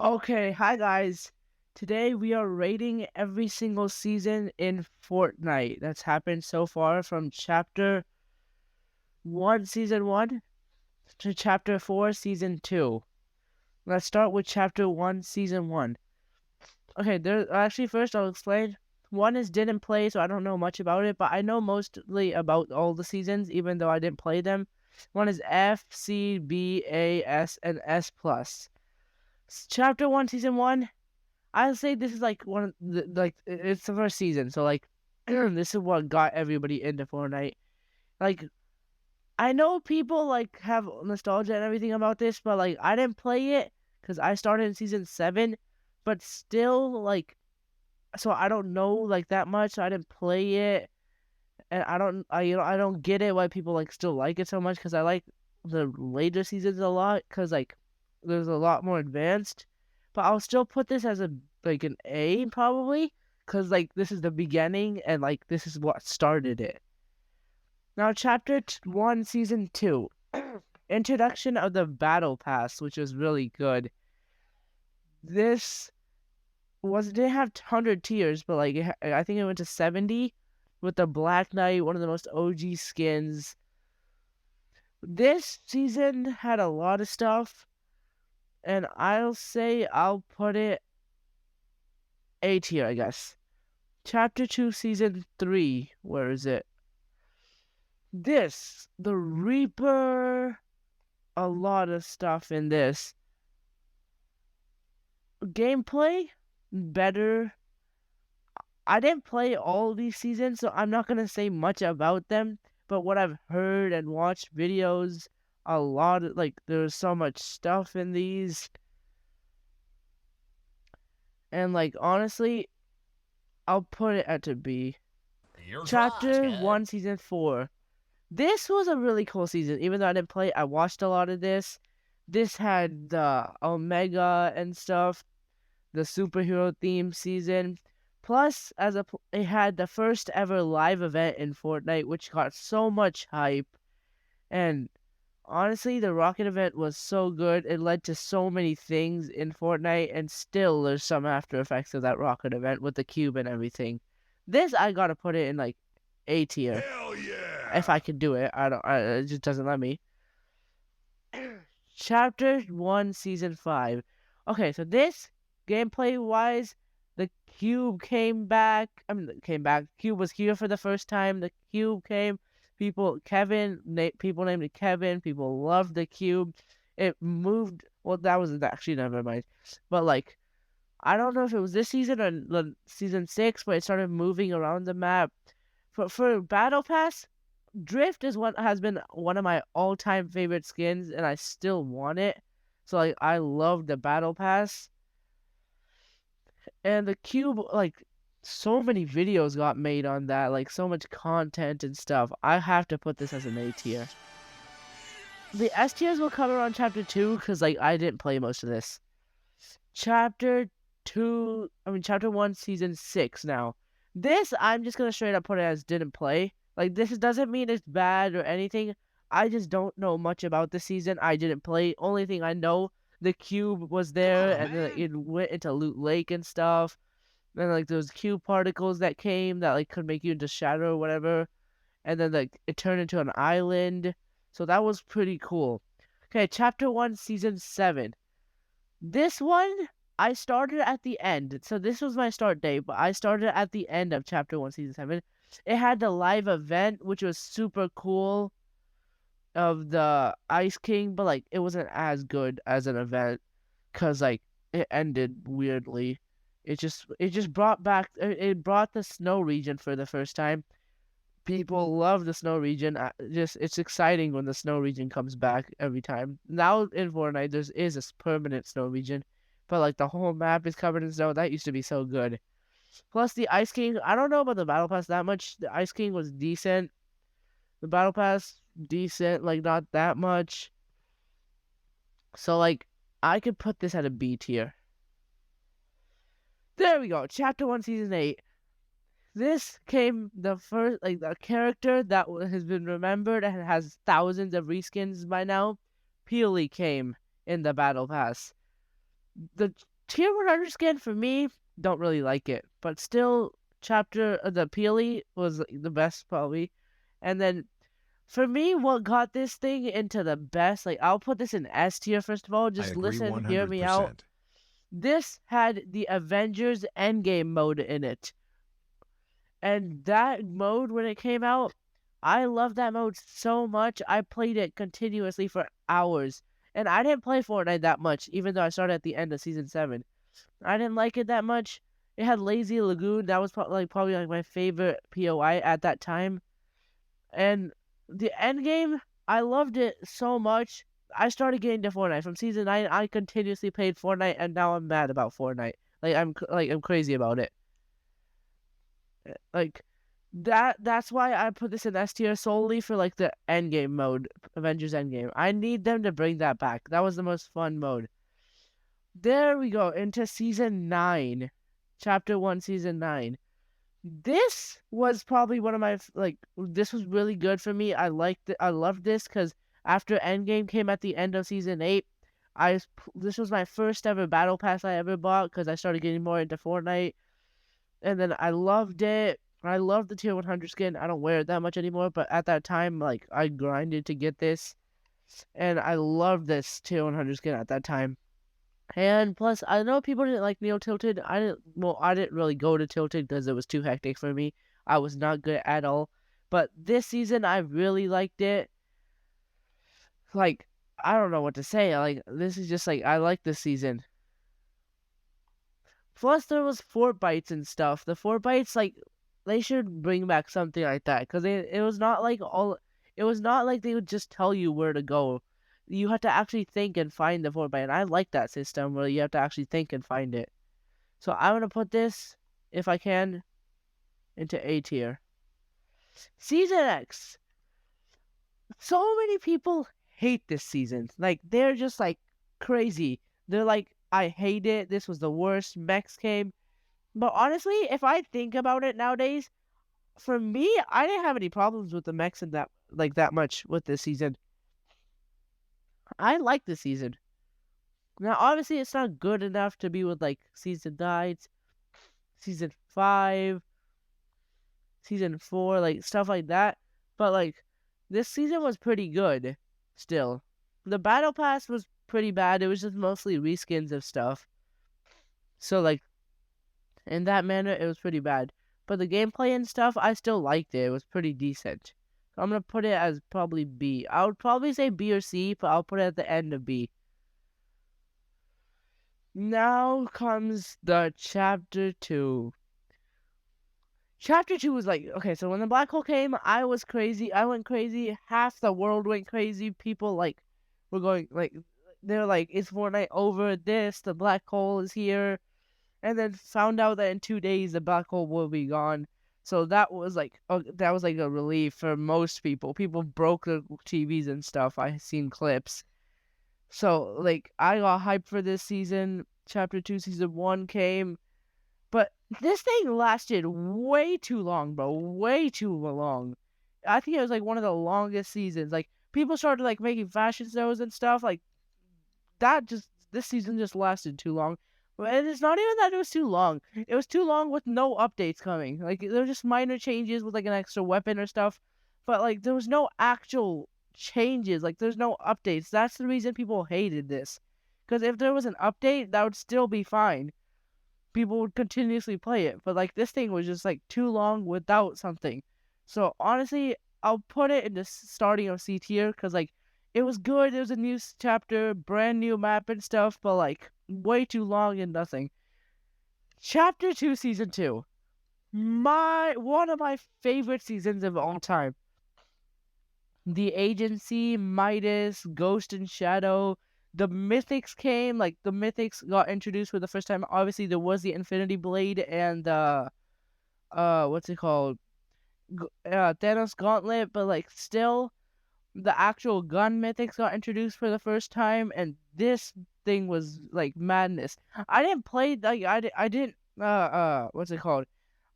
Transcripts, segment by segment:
Okay, hi guys. Today we are rating every single season in Fortnite that's happened so far from Chapter 1, Season 1 to Chapter 4, Season 2. Let's start with Chapter 1, Season 1. Okay, first I'll explain. One is didn't play, so I don't know much about it, but I know mostly about all the seasons, even though I didn't play them. One is F, C, B, A, S, and S+. Chapter 1, Season 1. I'll say this is like one of it's the first season, so like this is what got everybody into Fortnite. Like I know people like have nostalgia and everything about this, but like I didn't play it because I started in season 7, but still like so I don't know like that much. So I didn't play it, and I don't get it why people like still like it so much because I like the later seasons a lot because like there's a lot more advanced. But I'll still put this as an A probably because like this is the beginning and like this is what started it. Now chapter 1 season 2. Introduction of the battle pass, which was really good. This didn't have 100 tiers, but like I think it went to 70 with the Black Knight, one of the most OG skins. This season had a lot of stuff, and I'll say I'll put it A tier, I guess. Chapter 2, Season 3. Where is it? The Reaper. A lot of stuff in this. Gameplay, better. I didn't play all these seasons, so I'm not going to say much about them. But what I've heard and watched videos, there's so much stuff in these. And, like, honestly, I'll put it at a B. Chapter 1, Season 4. This was a really cool season. Even though I didn't play, I watched a lot of this. This had the Omega and stuff, the superhero theme season. Plus, it had the first ever live event in Fortnite, which got so much hype. And honestly, the Rocket event was so good. It led to so many things in Fortnite, and still there's some after effects of that Rocket event with the cube and everything. This I gotta put it in like A tier. Hell yeah! If I could do it, it just doesn't let me. Chapter 1, Season 5. Okay, so this, gameplay-wise, the cube came back. Came back. Cube was here for the first time. The cube came. People named it Kevin. People loved the cube. It moved. Well, that was actually never mind. But, like, I don't know if it was this season or season 6, but it started moving around the map. For Battle Pass, Drift has been one of my all-time favorite skins, and I still want it. So like I love the battle pass. And the cube, like so many videos got made on that, like so much content and stuff. I have to put this as an A tier. The S tiers will cover on chapter 2 because like I didn't play most of this. Chapter 1, season 6 now. This I'm just gonna straight up put it as didn't play. Like this doesn't mean it's bad or anything. I just don't know much about the season. I didn't play. Only thing I know, the cube was there and then it went into Loot Lake and stuff. Then like those cube particles that came that like could make you into shadow or whatever. And then like it turned into an island. So that was pretty cool. Okay, chapter 1, season 7. This one, I started at the end. So this was my start date, but I started at the end of Chapter 1, Season 7. It had the live event, which was super cool, of the Ice King, but, like, it wasn't as good as an event, because, like, it ended weirdly. It brought the snow region for the first time. People love the snow region. It's exciting when the snow region comes back every time. Now in Fortnite, there is a permanent snow region, but like the whole map is covered in snow. That used to be so good. Plus the Ice King. I don't know about the Battle Pass that much. The Ice King was decent. The Battle Pass decent, like not that much. So like I could put this at a B tier. There we go. Chapter 1, Season 8. This came the first, like, the character that has been remembered and has thousands of reskins by now. Peely came in the Battle Pass. The Tier 100 skin for me, don't really like it, but still, the Peely was the best probably. And then for me, what got this thing into the best, like I'll put this in S tier first of all. I Just agree listen, hear me out. 100%. This had the Avengers Endgame mode in it. And that mode, when it came out, I loved that mode so much. I played it continuously for hours. And I didn't play Fortnite that much, even though I started at the end of Season 7. I didn't like it that much. It had Lazy Lagoon. That was probably like my favorite POI at that time. And the end game, I loved it so much. I started getting to Fortnite from Season 9. I continuously played Fortnite, and now I'm mad about Fortnite. I'm crazy about it. Like that's why I put this in S tier solely for like the endgame mode, Avengers Endgame. I need them to bring that back. That was the most fun mode. There we go into Season 9, Chapter 1, Season 9. This was probably one of my this was really good for me. I loved this because after Endgame came at the end of Season 8, this was my first ever battle pass I ever bought because I started getting more into Fortnite. And then I loved it. I love the tier 100 skin. I don't wear it that much anymore, but at that time, like, I grinded to get this. And I loved this tier 100 skin at that time. And plus, I know people didn't like Neo Tilted. I didn't really go to Tilted because it was too hectic for me. I was not good at all. But this season, I really liked it. Like, I don't know what to say. Like, this is just like, I like this season. Plus, there was fort bites and stuff. The fort bites, like, they should bring back something like that because it was not like it was not like they would just tell you where to go. You have to actually think and find the fort bite, and I like that system where you have to actually think and find it. So I'm gonna put this, if I can, into A tier. Season X. So many people hate this season. Like they're just like crazy. They're like, I hate it. This was the worst. Mechs came. But honestly, if I think about it nowadays, for me, I didn't have any problems with the mechs in that much with this season. I like this season. Now, obviously, it's not good enough to be with like Season 9, Season 5, Season 4, like stuff like that. But like, this season was pretty good still. The Battle Pass was pretty bad. It was just mostly reskins of stuff. So like, in that manner, it was pretty bad. But the gameplay and stuff, I still liked it. It was pretty decent. So I'm going to put it as probably B. I would probably say B or C, but I'll put it at the end of B. Now comes the Chapter 2. Chapter 2 was like, okay, so when the black hole came, I was crazy. I went crazy. Half the world went crazy. People, like, were going, like, they're like, is Fortnite over this? The black hole is here. And then found out that in 2 days the black hole will be gone. So that was like a relief for most people. People broke their TVs and stuff. I seen clips. So like I got hyped for this season. Chapter 2 season 1 came, but this thing lasted way too long, bro. Way too long. I think it was like one of the longest seasons. Like people started like making fashion shows and stuff. Like this season just lasted too long. And it's not even that it was too long. It was too long with no updates coming. Like there were just minor changes with like an extra weapon or stuff, but like there was no actual changes. Like there's no updates. That's the reason people hated this. Because if there was an update, that would still be fine. People would continuously play it. But like this thing was just like too long without something. So honestly, I'll put it in the starting of C tier because like it was good. It was a new chapter, brand new map and stuff, but like way too long and nothing. Chapter 2, Season 2. One of my favorite seasons of all time. The Agency, Midas, Ghost and Shadow. The Mythics came, like the Mythics got introduced for the first time. Obviously, there was the Infinity Blade and what's it called? Thanos Gauntlet, but like still the actual gun mythics got introduced for the first time, and this thing was like madness. I didn't play like I didn't what's it called?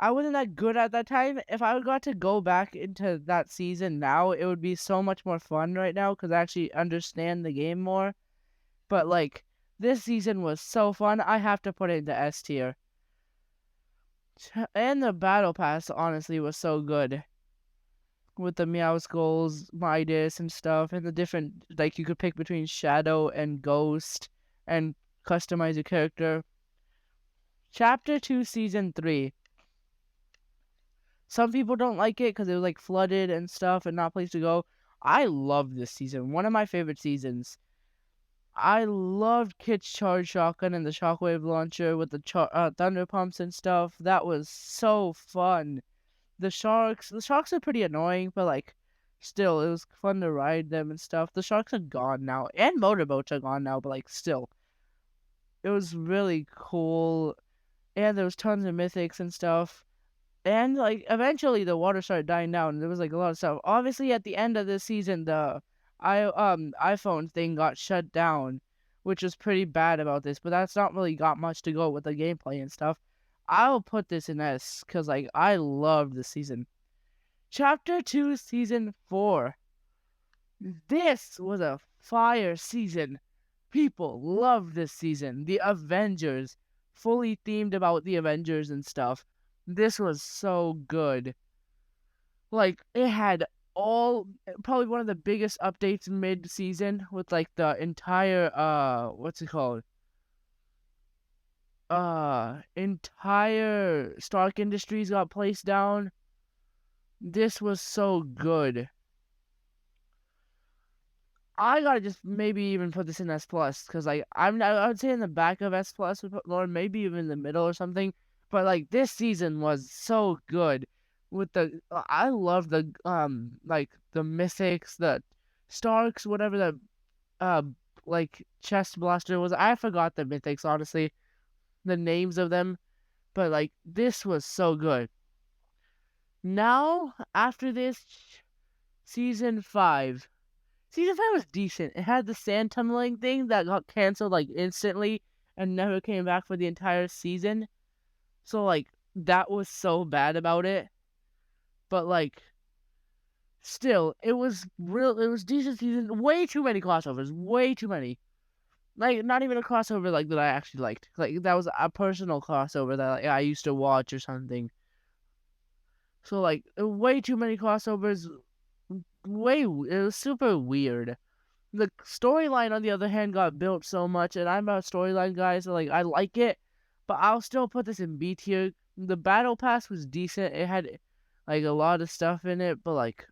I wasn't that good at that time. If I got to go back into that season now, it would be so much more fun right now because I actually understand the game more. But like This season was so fun. I have to put it into S tier. And the battle pass honestly was so good. With the Meow Skulls, Midas, and stuff, and the different, like, you could pick between Shadow and Ghost and customize your character. Chapter 2, Season 3. Some people don't like it because it was, like, flooded and stuff and not place to go. I love this season. One of my favorite seasons. I loved Kit's Charge Shotgun and the Shockwave Launcher with the Thunder Pumps and stuff. That was so fun. The sharks are pretty annoying, but like still it was fun to ride them and stuff. The sharks are gone now, and motorboats are gone now, but like still it was really cool. And there was tons of mythics and stuff. And like eventually the water started dying down and there was like a lot of stuff. Obviously at the end of the season the iPhone thing got shut down, which was pretty bad about this, but that's not really got much to go with the gameplay and stuff. I'll put this in S because like I loved this season. Chapter 2, Season 4. This was a fire season. People loved this season. The Avengers. Fully themed about the Avengers and stuff. This was so good. Like, it had probably one of the biggest updates mid-season with, like, the entire, what's it called? Entire Stark Industries got placed down. This was so good. I gotta just maybe even put this in S plus because like I would say in the back of S plus or maybe even in the middle or something. But like this season was so good with the I love the like the mythics, the Starks, whatever the like chest blaster was. I forgot the mythics honestly, the names of them. But like this was so good. Now after this, season 5. Season 5 was decent. It had the sand tunneling thing that got canceled like instantly and never came back for the entire season. So like that was so bad about it. But like still, it was decent season. Way too many crossovers. Way too many. Like not even a crossover like that I actually liked. Like that was a personal crossover that like, I used to watch or something. So like way too many crossovers. It was super weird. The storyline, on the other hand, got built so much, and I'm a storyline guy, so like I like it, but I'll still put this in B tier. The battle pass was decent. It had like a lot of stuff in it, but like,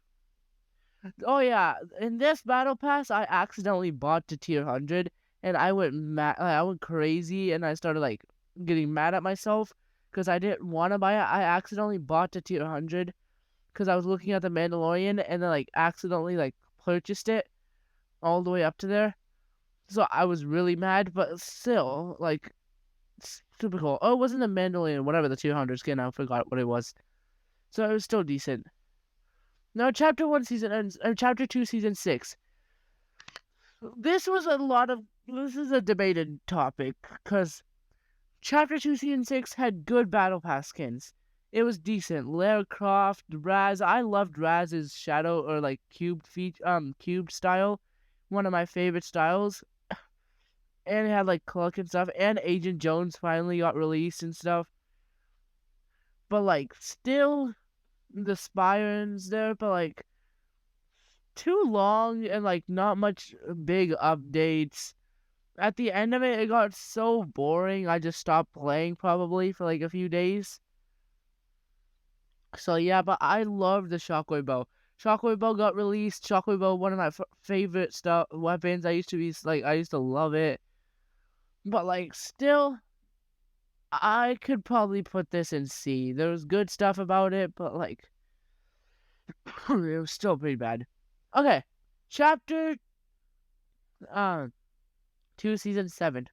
oh yeah, in this battle pass, I accidentally bought to tier 100, and I went mad. I went crazy, and I started like getting mad at myself because I didn't want to buy it. I accidentally bought to tier 100 because I was looking at the Mandalorian, and then like accidentally like purchased it all the way up to there. So I was really mad, but still, like, super cool. Oh, it wasn't the Mandalorian, whatever the 200 skin, I forgot what it was. So it was still decent. Now, Chapter 1 season, Chapter 2 season 6. This is a debated topic, because Chapter 2 season 6 had good Battle Pass skins. It was decent. Lara Croft, Raz, I loved Raz's shadow, or like cubed style. One of my favorite styles. And it had like Cluck and stuff, and Agent Jones finally got released and stuff. But like, still, the Spirens there, but like, too long and like not much big updates. At the end of it, it got so boring. I just stopped playing probably for like a few days. So yeah, but I love the Shockwave Bow. Shockwave Bow got released. Shockwave Bow, one of my favorite weapons. I used to love it. But like, still, I could probably put this in C. There was good stuff about it, but like, it was still pretty bad. Okay, chapter 2, season 7.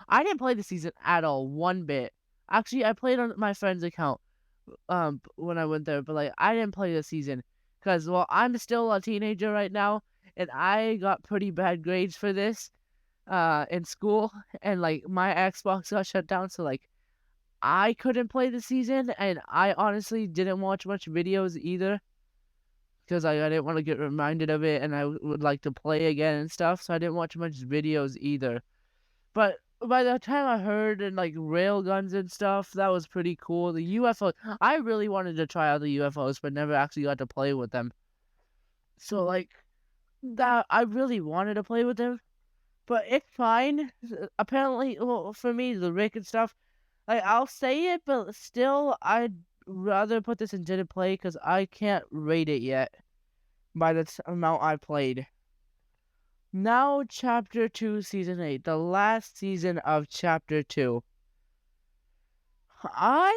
I didn't play the season at all, one bit. Actually, I played on my friend's account when I went there, but like, I didn't play the season because well, I'm still a teenager right now, and I got pretty bad grades for this in school, and like my Xbox got shut down, so like I couldn't play the season, and I honestly didn't watch much videos either because I didn't want to get reminded of it, and I would like to play again and stuff, so I didn't watch much videos either. But by the time I heard and like rail guns and stuff, that was pretty cool. The UFOs, I really wanted to try out the UFOs, but never actually got to play with them. So like that, I really wanted to play with them, but it's fine. Apparently, well, for me, the Rick and stuff, like I'll say it, but still, I'd rather put this in didn't play because I can't rate it yet by the amount I played. Now, Chapter 2, Season 8, the last season of Chapter 2. I'm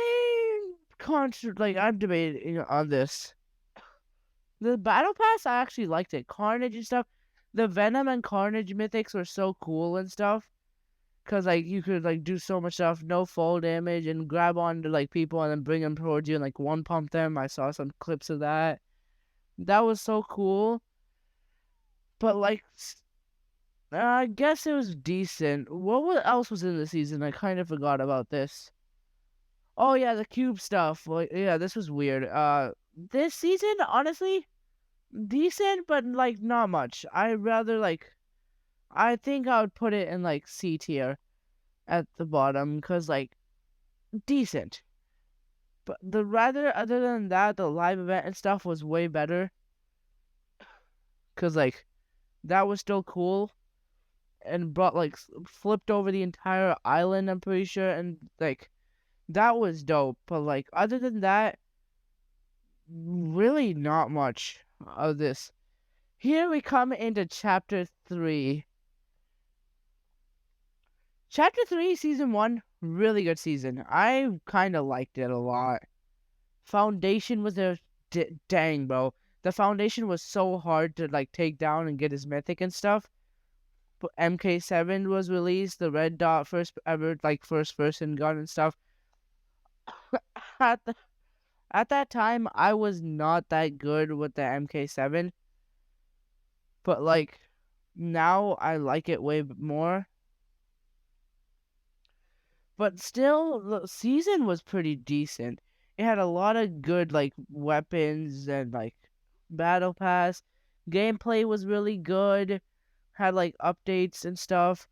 debating on this. The Battle Pass, I actually liked it. Carnage and stuff. The Venom and Carnage mythics were so cool and stuff. Cause like you could like do so much stuff, no fall damage, and grab onto like people and then bring them towards you and like one pump them. I saw some clips of that. That was so cool. But like I guess it was decent. What else was in the season? I kind of forgot about this. Oh yeah, the cube stuff. Well, yeah, this was weird. This season, honestly, decent, but like not much. I think I would put it in like C tier at the bottom, cause like decent. But other than that, the live event and stuff was way better, cause like that was still cool and brought like flipped over the entire island. I'm pretty sure, and like that was dope. But like other than that, really not much of this. Here we come into Chapter 3. Chapter 3, Season 1, really good season. I kind of liked it a lot. Foundation was a... dang, bro. The Foundation was so hard to, like, take down and get his mythic and stuff. But MK7 was released, the red dot first ever, like, first person gun and stuff. At that time, I was not that good with the MK7. But, like, now I like it way more. But still, the season was pretty decent. It had a lot of good, like, weapons and, like, battle pass. Gameplay was really good. Had, like, updates and stuff.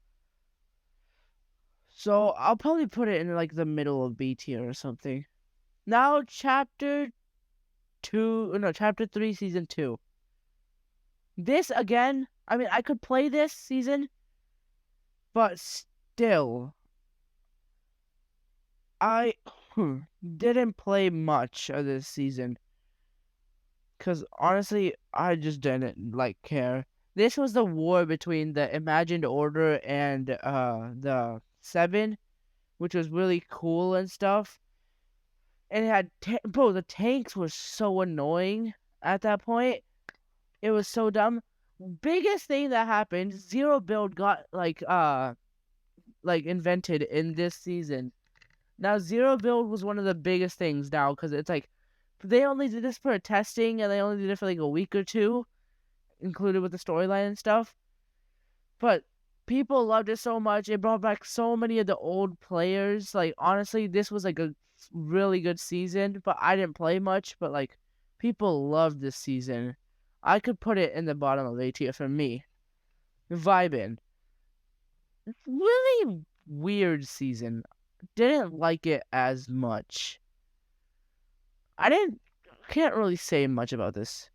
So, I'll probably put it in, like, the middle of B tier or something. Now, Chapter 3, Season 2. This, again, I mean, I could play this season, but still, I didn't play much of this season. Because honestly, I just didn't like care. This was the war between the Imagined Order and the Seven, which was really cool and stuff. And it had bro, the tanks were so annoying at that point. It was so dumb. Biggest thing that happened, Zero Build got like invented in this season. Now Zero Build was one of the biggest things now because it's like they only did this for testing and they only did it for like a week or two, included with the storyline and stuff. But people loved it so much. It brought back so many of the old players. Like honestly, this was like a really good season, but I didn't play much, but like people loved this season. I could put it in the bottom of A tier for me. Vibin'. Really weird season. Didn't like it as much. Can't really say much about this.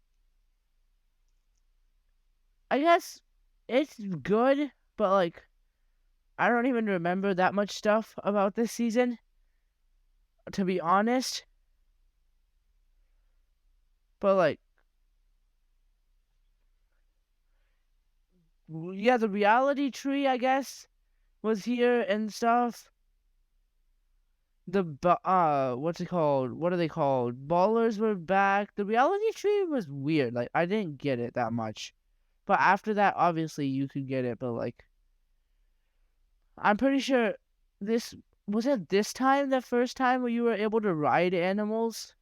I guess it's good, but like, I don't even remember that much stuff about this season, to be honest. But like, yeah, the reality tree, I guess, was here and stuff. What's it called? What are they called? Ballers were back. The reality tree was weird. Like, I didn't get it that much. But after that, obviously, you could get it. But, like, I'm pretty sure was it this time, the first time where you were able to ride animals?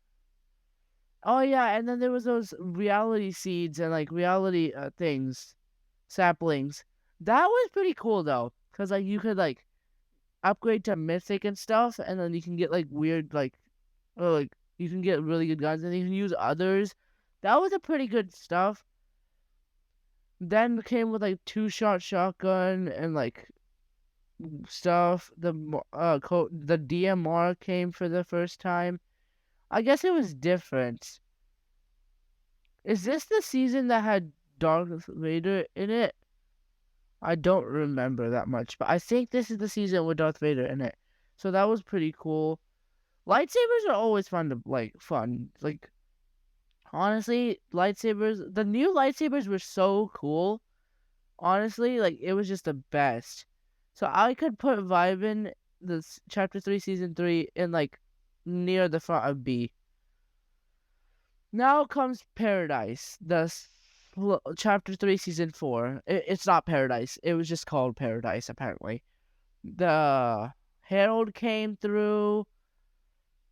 Oh, yeah. And then there was those reality seeds and, like, reality things, saplings. That was pretty cool, though. Because, like, you could, like, upgrade to mythic and stuff, and then you can get like weird you can get really good guns and you can use others. That was a pretty good stuff. Then came with like 2-shot shotgun and like stuff. The DMR came for the first time. I guess it was different. Is this the season that had Darth Vader in it? I don't remember that much, but I think this is the season with Darth Vader in it. So that was pretty cool. Lightsabers are always fun. Like honestly, the new lightsabers were so cool. Honestly, like it was just the best. So I could put Vibin this chapter 3 season 3 in like near the front of B. Now comes Paradise, chapter 3 season 4. It's not Paradise. It was just called Paradise apparently. The Herald came through.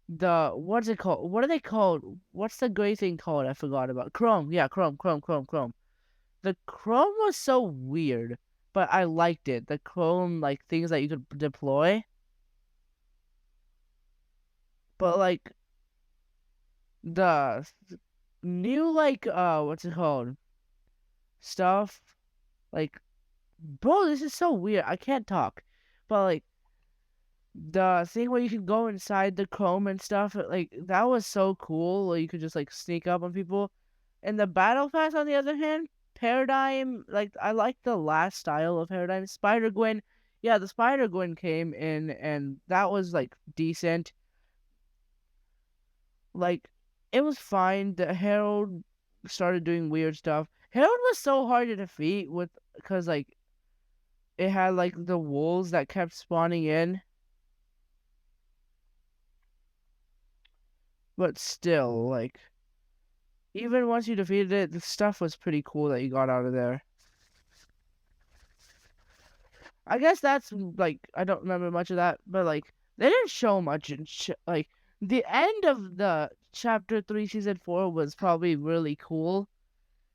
What's it called? What are they called? What's the gray thing called? I forgot about. Chrome. Yeah, Chrome. The Chrome was so weird, but I liked it. The Chrome like things that you could deploy. But like the new what's it called? Stuff like bro, this is so weird. I can't talk. But like the thing where you can go inside the Chrome and stuff, like that was so cool. Like, you could just like sneak up on people. And the Battle Pass, on the other hand, Paradigm, like I like the last style of Paradigm. Spider Gwen, yeah, the Spider Gwen came in, and that was like decent. Like it was fine. The Herald started doing weird stuff. Herald was so hard to defeat because like it had like the wolves that kept spawning in. But still, like, even once you defeated it, the stuff was pretty cool that you got out of there. I guess that's, like, I don't remember much of that, but, like, they didn't show much. Like, the end of the Chapter 3 Season 4 was probably really cool.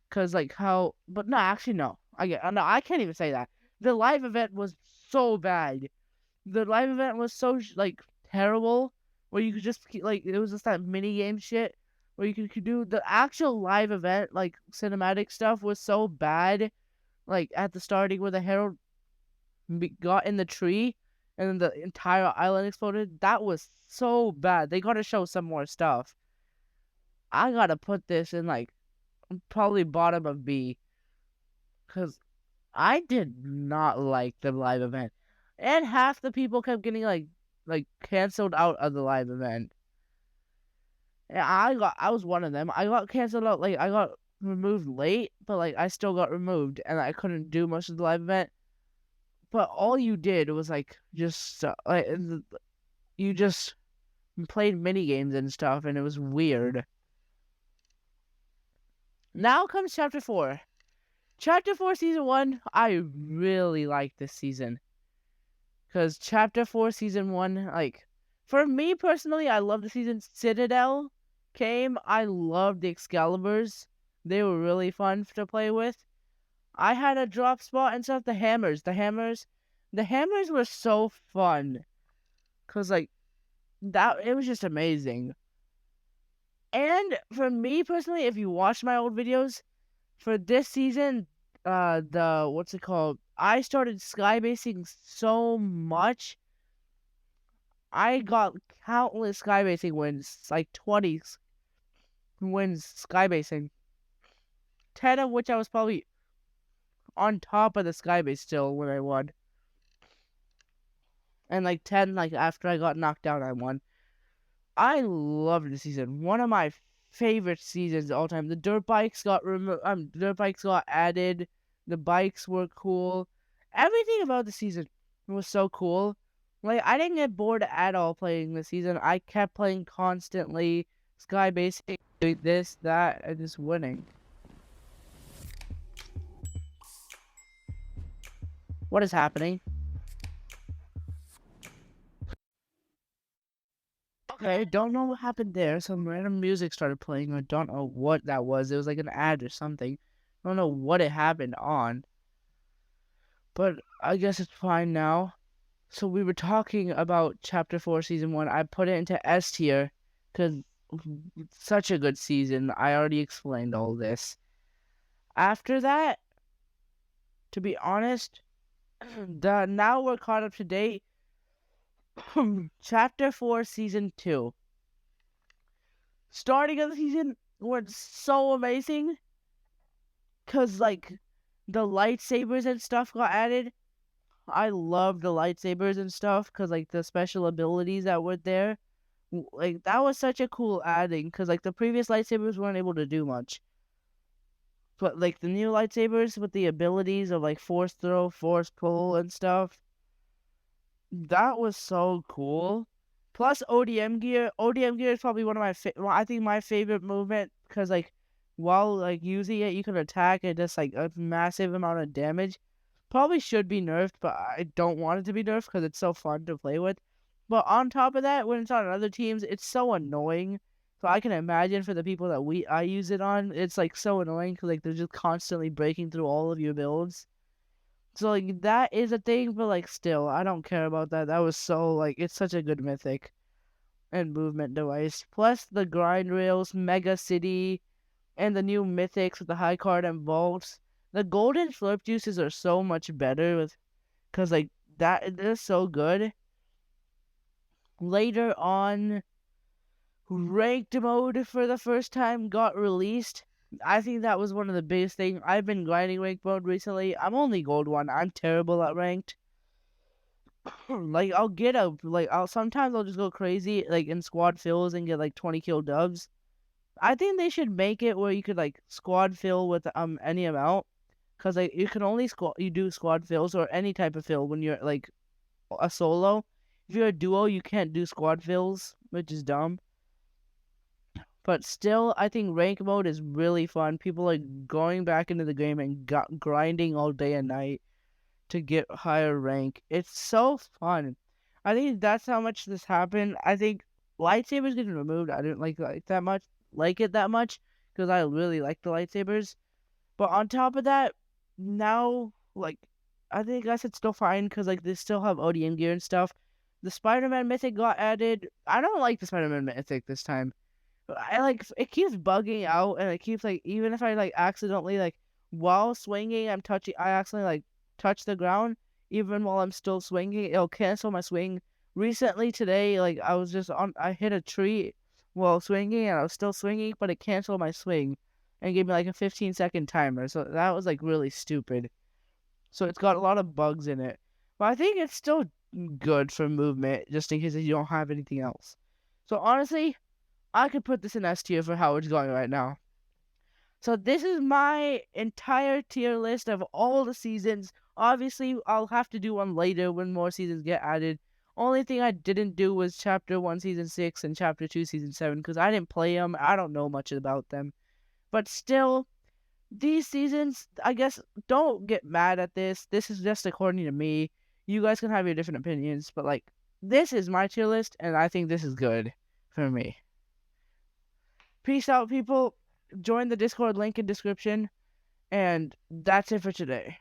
Because, like, but no, actually, no. No, I can't even say that. The live event was so bad. The live event was so, like, terrible. Where you could just, like, it was just that mini game shit where you could do the actual live event, like cinematic stuff was so bad. Like at the starting where the Herald got in the tree and then the entire island exploded. That was so bad. They gotta show some more stuff. I gotta put this in like probably bottom of B because I did not like the live event, and half the people kept getting like canceled out of the live event. And I was one of them. I got canceled out. Like I got removed late, but like I still got removed, and I couldn't do much of the live event. But all you did was like just you just played mini games and stuff, and it was weird. Now comes chapter 4. Chapter 4 season 1, I really like this season. Because chapter 4 season 1, like for me personally, I love the season. Citadel came. I loved the Excaliburs. They were really fun to play with. I had a drop spot and stuff. The hammers were so fun. Cause like that, it was just amazing. And for me personally, if you watch my old videos, for this season, what's it called? I started skybasing so much. I got countless skybasing wins, like 20 wins skybasing. 10 of which I was probably on top of the skybase still when I won. And like 10, like after I got knocked down, I won. I loved the season. One of my favorite seasons of all time. The dirt bikes got dirt bikes got added. The bikes were cool. Everything about the season was so cool. Like I didn't get bored at all playing the season. I kept playing constantly. Sky basically doing this, that, and just winning. What is happening? Okay, don't know what happened there. Some random music started playing. I don't know what that was. It was like an ad or something. I don't know what it happened on. But I guess it's fine now. So we were talking about Chapter 4, Season 1. I put it into S tier because it's such a good season. I already explained all this. After that, to be honest, Now we're caught up to date. Chapter 4, Season 2. Starting of the season was so amazing because, like, the lightsabers and stuff got added. I love the lightsabers and stuff because, like, the special abilities that were there. Like, that was such a cool adding because, like, the previous lightsabers weren't able to do much. But, like, the new lightsabers with the abilities of, like, force throw, force pull, and stuff, that was so cool. Plus ODM gear. ODM gear is probably one of I think my favorite movement because, like, while, like, using it, you can attack and just, like, a massive amount of damage. Probably should be nerfed, but I don't want it to be nerfed because it's so fun to play with. But on top of that, when it's on other teams, it's so annoying. So I can imagine for the people that I use it on, it's, like, so annoying because, like, they're just constantly breaking through all of your builds. So, like, that is a thing, but, like, still, I don't care about that. That was so, like, it's such a good mythic and movement device. Plus the grind rails, Mega City, and the new mythics with the high card and vaults. The golden slurp juices are so much better because, like, they're so good. Later on, ranked mode for the first time got released. I think that was one of the biggest things. I've been grinding ranked mode recently. I'm only gold 1. I'm terrible at ranked. Like, sometimes I'll just go crazy, like, in squad fills and get, like, 20 kill dubs. I think they should make it where you could, like, squad fill with any amount, because, like, you can only do squad fills or any type of fill when you're, like, a solo. If you're a duo, you can't do squad fills, which is dumb. But still, I think rank mode is really fun. People are going back into the game and grinding all day and night to get higher rank. It's so fun. I think that's how much this happened. I think lightsabers getting removed, I didn't like it that much because I really like the lightsabers. But on top of that, now, like, I guess it's still fine because, like, they still have ODM gear and stuff. The Spider-Man mythic got added. I don't like the Spider-Man mythic this time. It keeps bugging out, and it keeps, like, even if I, like, accidentally, like, while swinging, I accidentally, like, touch the ground. Even while I'm still swinging, it'll cancel my swing. Recently today, like, I hit a tree while swinging, and I was still swinging, but it canceled my swing and gave me, like, a 15-second timer. So that was, like, really stupid. So it's got a lot of bugs in it, but I think it's still good for movement, just in case you don't have anything else. So honestly, I could put this in S tier for how it's going right now. So this is my entire tier list of all the seasons. Obviously, I'll have to do one later when more seasons get added. Only thing I didn't do was Chapter 1, Season 6, and Chapter 2, Season 7, because I didn't play them. I don't know much about them. But still, these seasons, I guess, don't get mad at this. This is just according to me. You guys can have your different opinions, but, like, this is my tier list, and I think this is good for me. Peace out, people. Join the Discord link in description. And that's it for today.